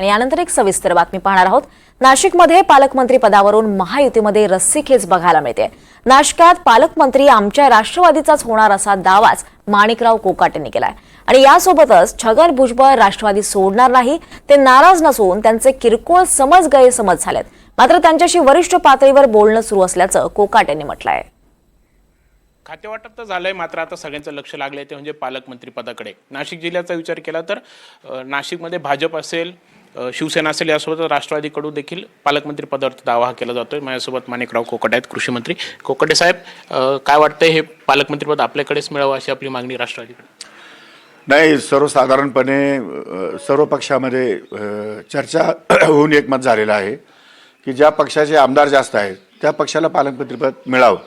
आणि यानंतर एक सविस्तर बातमी पाहणार आहोत। नाशिकमध्ये पालकमंत्री पदावरून महायुतीमध्ये रस्सीखेच बघायला मिळते। नाशिकात पालकमंत्री आमच्या राष्ट्रवादीचाच होणार असा दावाच माणिकराव कोकाटेंनी केलाय आणि यासोबतच छगन भुजबळ राष्ट्रवादी सोडणार नाही, ते नाराज नसून त्यांचे किरकोळ गैरसमज झालेत, मात्र त्यांच्याशी वरिष्ठ पातळीवर बोलणं सुरू असल्याचं कोकाटेंनी म्हटलंय। खातेवाटप तर झालंय, मात्र आता सगळ्यांचं लक्ष लागलंय ते म्हणजे पालकमंत्री पदाकडे। नाशिक जिल्ह्याचा विचार केला तर नाशिकमध्ये भाजप असेल, शिवसेना असेल, यासोबत राष्ट्रवादीकडून देखील पालकमंत्री पदावरती दावा हा केला जातोय। माझ्यासोबत माणिकराव कोकाटे आहेत, कृषी मंत्री। कोकाटे साहेब, काय वाटतंय, हे पालकमंत्री पद आपल्याकडेच मिळावं अशी आपली मागणी राष्ट्रवादीकडे? नाही, सर्वसाधारणपणे सर्व पक्षामध्ये चर्चा होऊन एकमत झालेलं आहे की ज्या पक्षाचे आमदार जास्त आहेत त्या पक्षाला पालकमंत्रीपद मिळावं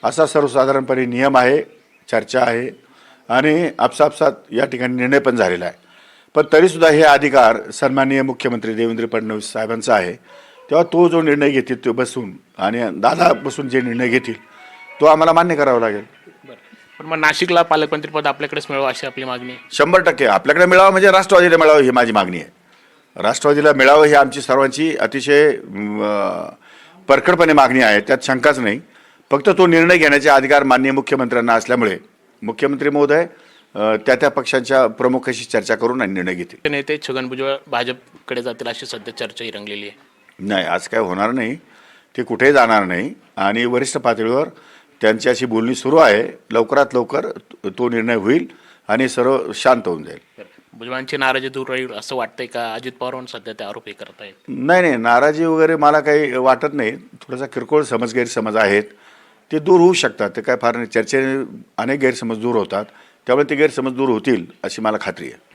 असा सर्वसाधारणपणे नियम आहे, चर्चा आहे आणि आपसापसात या ठिकाणी निर्णय पण झालेला आहे। पण तरीसुद्धा हे अधिकार सन्माननीय मुख्यमंत्री देवेंद्र फडणवीस साहेबांचा आहे, तेव्हा तो जो निर्णय घेतील तो बसून आणि दादा बसून जे निर्णय घेतील तो आम्हाला मान्य करावा लागेल। पण मग नाशिकला पालकमंत्री पद आपल्याकडेच मिळावं अशी आपली मागणी आहे? 100% आपल्याकडे मिळावं, म्हणजे राष्ट्रवादीला मिळावं ही माझी मागणी आहे। राष्ट्रवादीला मिळावं ही आमची सर्वांची अतिशय परखडपणे मागणी आहे, त्यात शंकाच नाही। फक्त तो निर्णय घेण्याचे अधिकार माननीय मुख्यमंत्र्यांना असल्यामुळे मुख्यमंत्री महोदय त्या पक्षांच्या प्रमुखाशी चर्चा करून आणि निर्णय घेतील। नेते छगन भुजबळ भाजपकडे जातील अशी सध्या चर्चा रंगलेली आहे। नाही, आज काय होणार नाही, ते कुठेही जाणार नाही आणि वरिष्ठ पातळीवर त्यांच्याशी बोलणी सुरू आहे। लवकरात लवकर तो निर्णय होईल आणि सर्व शांत होऊन जाईल। भुजबळांची नाराजी दूर राहील असं वाटतंय का? अजित पवारांवर सध्या ते आरोप करत आहेत। नाही, नाराजी वगैरे मला काही वाटत नाही। थोडासा किरकोळ गैरसमज आहेत, ते दूर होऊ शकतात, ते काय फार नाही। चर्चेने अनेक गैरसमज दूर होतात, त्यामुळे ते गैरसमज दूर होतील अशी मला खात्री आहे।